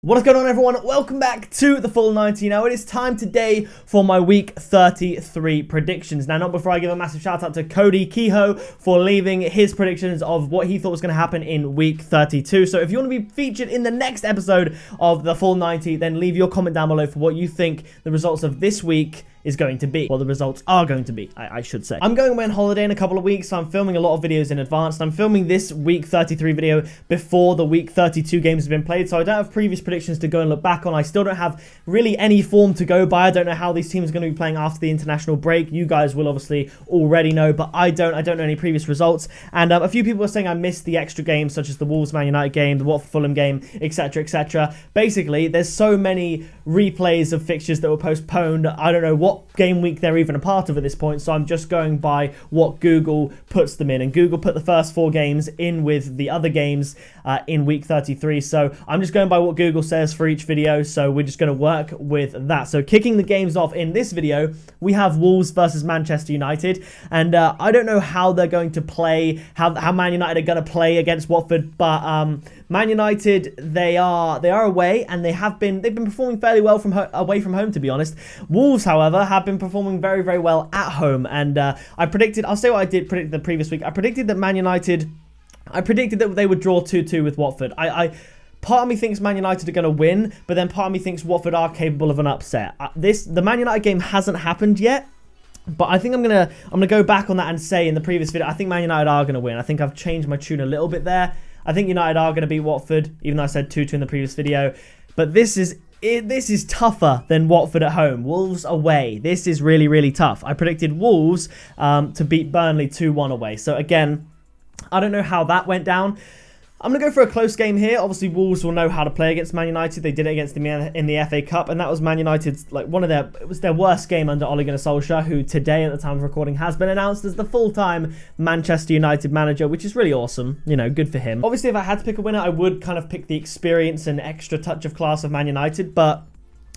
What is going on, everyone? Welcome back to the Full 90. Now, it is time today for my Week 33 predictions. Now, not before I give a massive shout out to Cody Kehoe for leaving his predictions of what he thought was going to happen in Week 32. So if you want to be featured in the next episode of the Full 90, then leave your comment down below for what you think the results of this week is going to be. Well, the results are going to be, I should say. I'm going away on holiday in a couple of weeks, so I'm filming a lot of videos in advance. And I'm filming this Week 33 video before the Week 32 games have been played, so I don't have previous predictions to go and look back on. I still don't have really any form to go by. I don't know how these teams are going to be playing after the international break. You guys will obviously already know, but I don't know any previous results. And a few people are saying I missed the extra games, such as the Wolves-Man United game, the Watford-Fulham game, etc., etc. Basically, there's so many replays of fixtures that were postponed. I don't know what game week they're even a part of at this point, so I'm just going by what Google puts them in, and Google put the first 4 games in with the other games in Week 33, so I'm just going by what Google says for each video, so we're just going to work with that. So kicking the games off in this video, we have Wolves versus Manchester United, and I don't know how they're going to play, how Man United are going to play against Watford, but Man United, they are away, and they've been performing fairly well away from home, to be honest. Wolves, however, have been performing very, very well at home, and I'll say what I did predict the previous week. I predicted that they would draw 2-2 with Watford. Part of me thinks Man United are going to win, but then part of me thinks Watford are capable of an upset. The Man United game hasn't happened yet, but I think I'm gonna go back on that and say in the previous video, I think Man United are going to win. I think I've changed my tune a little bit there. I think United are going to beat Watford, even though I said 2-2 in the previous video. But this is tougher than Watford at home. Wolves away. This is really, really tough. I predicted Wolves to beat Burnley 2-1 away. So again, I don't know how that went down. I'm going to go for a close game here. Obviously, Wolves will know how to play against Man United. They did it against them in the FA Cup, and that was Man United's, like, it was their worst game under Ole Gunnar Solskjaer, who today, at the time of recording, has been announced as the full-time Manchester United manager, which is really awesome. You know, good for him. Obviously, if I had to pick a winner, I would kind of pick the experience and extra touch of class of Man United, but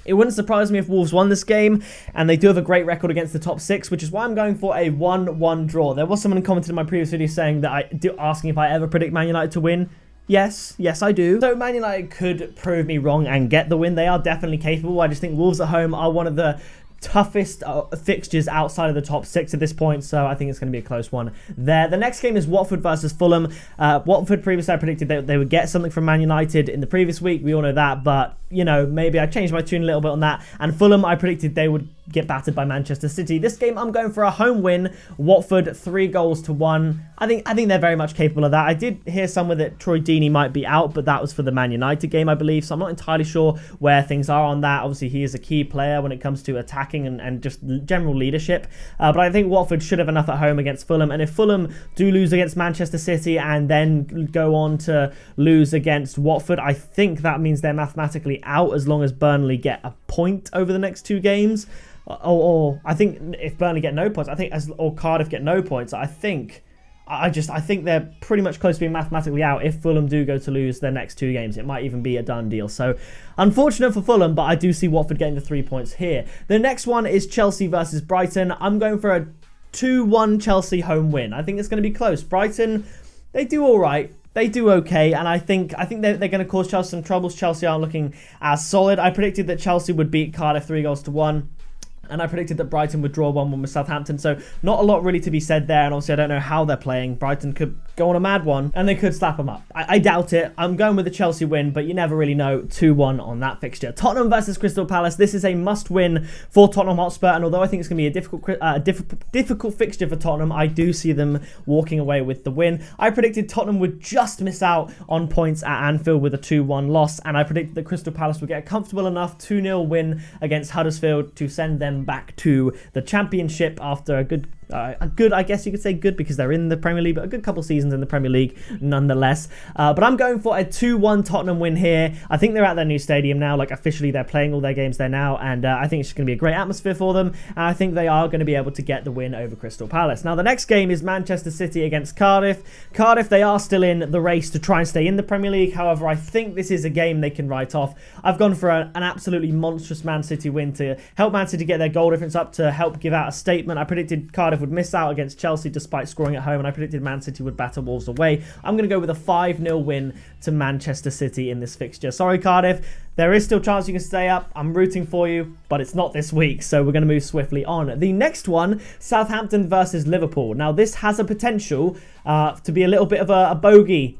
it wouldn't surprise me if Wolves won this game, and they do have a great record against the top 6, which is why I'm going for a 1-1 draw. There was someone who commented in my previous video saying that asking if I ever predict Man United to win. Yes, I do. So Man United could prove me wrong and get the win. They are definitely capable. I just think Wolves at home are one of the toughest fixtures outside of the top 6 at this point, so I think it's going to be a close one there. The next game is Watford versus Fulham. Watford, previously I predicted that they would get something from Man United in the previous week. We all know that, but you know, maybe I changed my tune a little bit on that. And Fulham, I predicted they would get battered by Manchester City. This game, I'm going for a home win. Watford 3-1. I think they're very much capable of that. I did hear somewhere that Troy Deeney might be out, but that was for the Man United game, I believe. So I'm not entirely sure where things are on that. Obviously, he is a key player when it comes to attacking and just general leadership. But I think Watford should have enough at home against Fulham. And if Fulham do lose against Manchester City and then go on to lose against Watford, I think that means they're mathematically out as long as Burnley get a point over the next 2 games. Or I think if Burnley get no points, or Cardiff get no points, I think they're pretty much close to being mathematically out if Fulham do go to lose their next 2 games. It might even be a done deal. So unfortunate for Fulham, but I do see Watford getting the 3 points here. The next one is Chelsea versus Brighton. I'm going for a 2-1 Chelsea home win. I think it's going to be close. Brighton, they do all right. They do okay, and I think they're going to cause Chelsea some troubles. Chelsea aren't looking as solid. I predicted that Chelsea would beat Cardiff 3-1. And I predicted that Brighton would draw 1-1 with Southampton. So not a lot really to be said there. And obviously I don't know how they're playing. Brighton could go on a mad one and they could slap them up. I doubt it. I'm going with the Chelsea win, but you never really know. 2-1 on that fixture. Tottenham versus Crystal Palace. This is a must win for Tottenham Hotspur. And although I think it's going to be a difficult fixture for Tottenham, I do see them walking away with the win. I predicted Tottenham would just miss out on points at Anfield with a 2-1 loss. And I predicted that Crystal Palace would get a comfortable enough 2-0 win against Huddersfield to send them back to the Championship after a good, I guess you could say good because they're in the Premier League, but a good couple seasons in the Premier League nonetheless. But I'm going for a 2-1 Tottenham win here. I think they're at their new stadium now, like officially they're playing all their games there now, and I think it's going to be a great atmosphere for them, and I think they are going to be able to get the win over Crystal Palace. Now the next game is Manchester City against Cardiff. Cardiff, they are still in the race to try and stay in the Premier League, however I think this is a game they can write off. I've gone for an absolutely monstrous Man City win to help Man City get their goal difference up, to help give out a statement. I predicted Cardiff would miss out against Chelsea despite scoring at home, and I predicted Man City would batter Wolves away. I'm going to go with a 5-0 win to Manchester City in this fixture. Sorry, Cardiff. There is still a chance you can stay up. I'm rooting for you, but it's not this week, so we're going to move swiftly on. The next one, Southampton versus Liverpool. Now, this has a potential to be a little bit of a bogey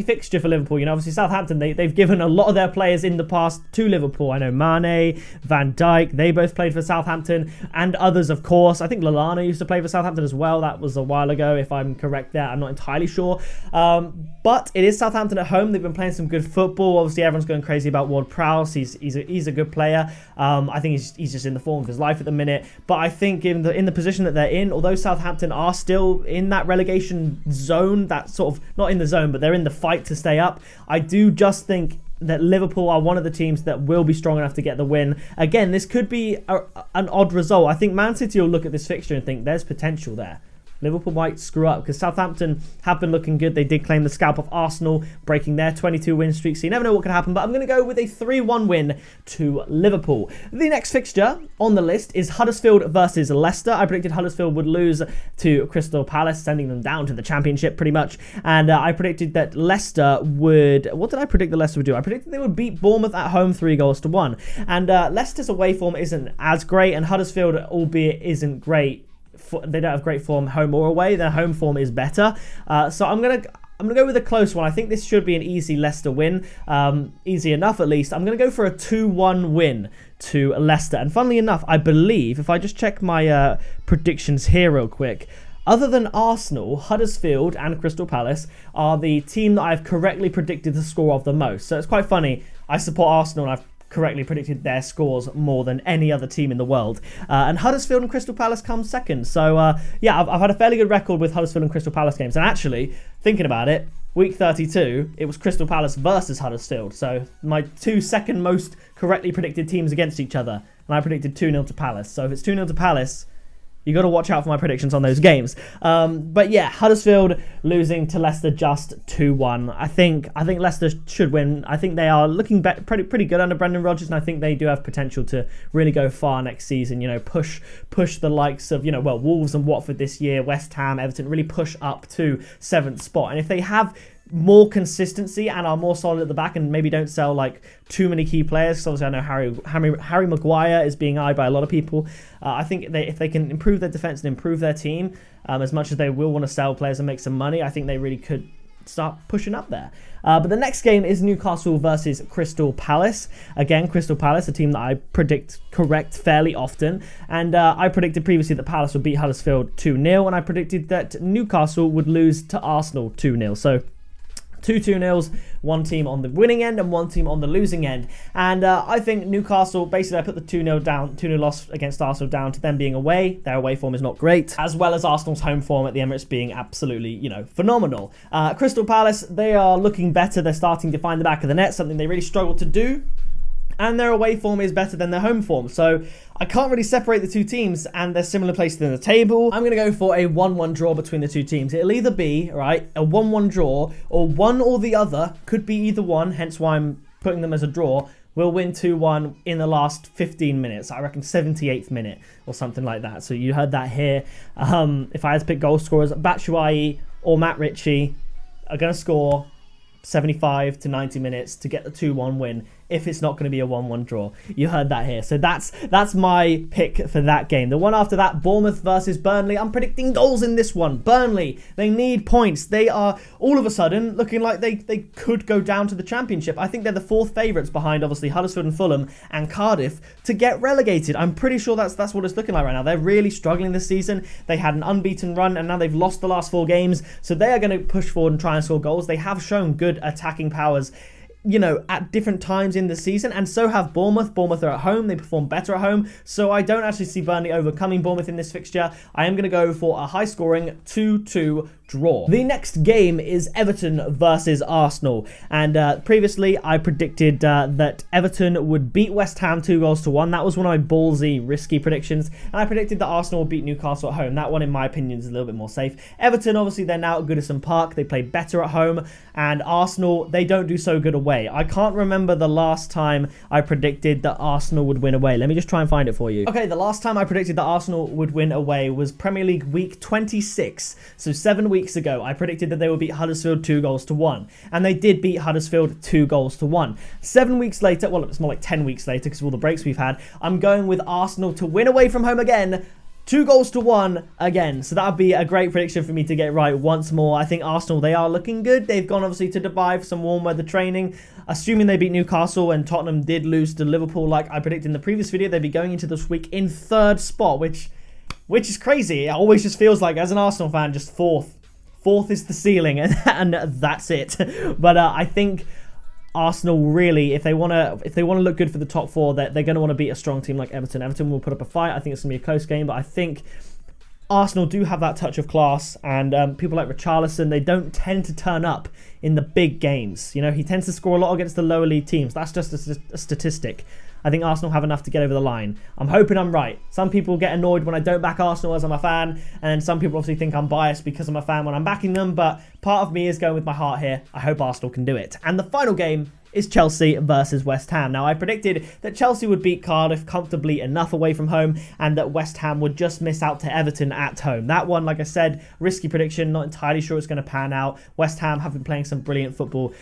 fixture for Liverpool. You know, obviously Southampton, they've given a lot of their players in the past to Liverpool. I know Mane, Van Dijk, they both played for Southampton, and others, of course. I think Lallana used to play for Southampton as well. That was a while ago, if I'm correct there. I'm not entirely sure. But it is Southampton at home. They've been playing some good football. Obviously, everyone's going crazy about Ward-Prowse. He's a good player. I think he's just in the form of his life at the minute. But I think in the position that they're in, although Southampton are still in that relegation zone, that sort of, not in the zone, but they're in the fight to stay up, I do just think that Liverpool are one of the teams that will be strong enough to get the win. Again, this could be an odd result. I think Man City will look at this fixture and think there's potential there. Liverpool might screw up because Southampton have been looking good. They did claim the scalp of Arsenal, breaking their 22 win streak, so you never know what could happen, but I'm going to go with a 3-1 win to Liverpool. The next fixture on the list is Huddersfield versus Leicester. I predicted Huddersfield would lose to Crystal Palace, sending them down to the Championship pretty much, and I predicted that Leicester would... What did I predict that Leicester would do? I predicted they would beat Bournemouth at home 3-1, and Leicester's away form isn't as great, and Huddersfield, albeit isn't great, they don't have great form home or away. Their home form is better. So I'm gonna go with a close one. I think this should be an easy Leicester win. Easy enough, at least. I'm gonna go for a 2-1 win to Leicester. And funnily enough, I believe, if I just check my predictions here real quick, other than Arsenal, Huddersfield and Crystal Palace are the team that I've correctly predicted the score of the most. So it's quite funny. I support Arsenal and I've correctly predicted their scores more than any other team in the world. And Huddersfield and Crystal Palace come second. So, yeah, I've had a fairly good record with Huddersfield and Crystal Palace games. And actually, thinking about it, week 32, it was Crystal Palace versus Huddersfield. So, my two second most correctly predicted teams against each other. And I predicted 2-0 to Palace. So, if it's 2-0 to Palace, you got to watch out for my predictions on those games. But yeah, Huddersfield losing to Leicester just 2-1. I think Leicester should win. I think they are looking pretty good under Brendan Rodgers, and I think they do have potential to really go far next season. You know, push the likes of, you know, well, Wolves and Watford this year, West Ham, Everton, really push up to 7th spot. And if they have more consistency and are more solid at the back and maybe don't sell like too many key players, because obviously I know Harry Maguire is being eyed by a lot of people. I think if they can improve their defence and improve their team, as much as they will want to sell players and make some money, I think they really could start pushing up there. But the next game is Newcastle versus Crystal Palace. Again, Crystal Palace, a team that I predict correct fairly often. And I predicted previously that Palace would beat Huddersfield 2-0, and I predicted that Newcastle would lose to Arsenal 2-0. So 2-2-0s, one team on the winning end and one team on the losing end. And I think Newcastle, basically I put the 2-0 loss against Arsenal down to them being away. Their away form is not great, as well as Arsenal's home form at the Emirates being absolutely, you know, phenomenal. Crystal Palace, they are looking better. They're starting to find the back of the net, something they really struggled to do. And their away form is better than their home form. So I can't really separate the two teams, and they're similar places in the table. I'm going to go for a 1-1 draw between the two teams. It'll either be, right, a 1-1 draw, or one or the other. Could be either one, hence why I'm putting them as a draw. We'll win 2-1 in the last 15 minutes. I reckon 78th minute or something like that. So you heard that here. If I had to pick goal scorers, Batshuayi or Matt Ritchie are going to score 75 to 90 minutes to get the 2-1 win, if it's not going to be a 1-1 draw. You heard that here. So that's my pick for that game. The one after that, Bournemouth versus Burnley. I'm predicting goals in this one. Burnley, they need points. They are all of a sudden looking like they could go down to the Championship. I think they're the 4th favourites behind, obviously, Huddersfield and Fulham and Cardiff to get relegated. I'm pretty sure that's what it's looking like right now. They're really struggling this season. They had an unbeaten run and now they've lost the last 4 games. So they are going to push forward and try and score goals. They have shown good attacking powers, you know, at different times in the season, and so have Bournemouth. Bournemouth are at home. They perform better at home, so I don't actually see Burnley overcoming Bournemouth in this fixture. I am going to go for a high-scoring 2-2 draw. The next game is Everton versus Arsenal, and previously I predicted that Everton would beat West Ham 2-1. That was one of my ballsy, risky predictions, and I predicted that Arsenal would beat Newcastle at home. That one, in my opinion, is a little bit more safe. Everton, obviously, they're now at Goodison Park. They play better at home, and Arsenal, they don't do so good away. I can't remember the last time I predicted that Arsenal would win away. Let me just try and find it for you. Okay, the last time I predicted that Arsenal would win away was Premier League week 26, so 7 weeks weeks ago, I predicted that they would beat Huddersfield 2-1, and they did beat Huddersfield 2-1. 7 weeks later, well, it's more like 10 weeks later because of all the breaks we've had, I'm going with Arsenal to win away from home again, 2-1 again. So that would be a great prediction for me to get right once more. I think Arsenal, they are looking good. They've gone obviously to Dubai for some warm weather training. Assuming they beat Newcastle and Tottenham did lose to Liverpool like I predicted in the previous video, they'd be going into this week in 3rd spot, which is crazy. It always just feels like, as an Arsenal fan, just 4th. 4th is the ceiling, and that's it. But I think Arsenal really, if they want to look good for the top 4, they're going to want to beat a strong team like Everton. Everton will put up a fight. I think it's going to be a close game, but I think Arsenal do have that touch of class, and people like Richarlison, they don't tend to turn up in the big games. You know, he tends to score a lot against the lower league teams. That's just a statistic. I think Arsenal have enough to get over the line. I'm hoping I'm right. Some people get annoyed when I don't back Arsenal as I'm a fan, and some people obviously think I'm biased because I'm a fan when I'm backing them, but part of me is going with my heart here. I hope Arsenal can do it. And the final game is Chelsea versus West Ham. Now, I predicted that Chelsea would beat Cardiff comfortably enough away from home, and that West Ham would just miss out to Everton at home. That one, like I said, risky prediction, not entirely sure it's going to pan out. West Ham have been playing some brilliant football,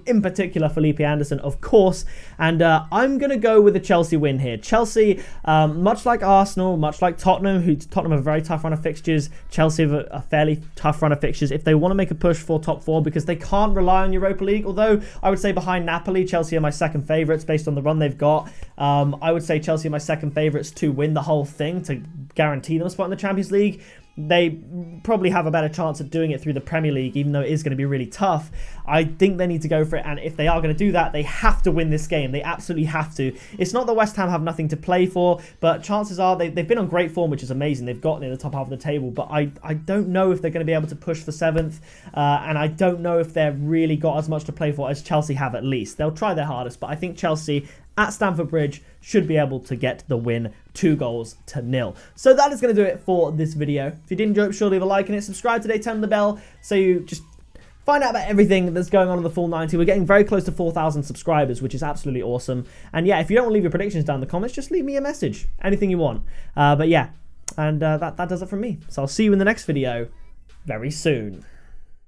in particular Felipe Anderson, of course, and I'm going to go with a Chelsea win here. Chelsea, much like Arsenal, much like Tottenham, Tottenham have a very tough run of fixtures, Chelsea have a fairly tough run of fixtures. If they want to make a push for top 4, because they can't rely on Europa League, although I would say behind Napoli, Chelsea are my second favourites based on the run they've got. I would say Chelsea are my second favourites to win the whole thing, to guarantee them a spot in the Champions League. They probably have a better chance at doing it through the Premier League, even though it is going to be really tough. I think they need to go for it, and if they are going to do that, they have to win this game. They absolutely have to. It's not that West Ham have nothing to play for, but chances are they've been on great form, which is amazing. They've gotten in the top half of the table, but I don't know if they're going to be able to push for 7th, and I don't know if they've really got as much to play for as Chelsea have at least. They'll try their hardest, but I think Chelsea at Stamford Bridge should be able to get the win, 2-0. So that is going to do it for this video. If you did enjoy it, be sure to leave a like on it, subscribe today, turn on the bell so you just find out about everything that's going on in the full 90. We're getting very close to 4,000 subscribers, which is absolutely awesome. And yeah, if you don't want to leave your predictions down in the comments, just leave me a message, anything you want. But yeah, and that does it from me. So I'll see you in the next video very soon.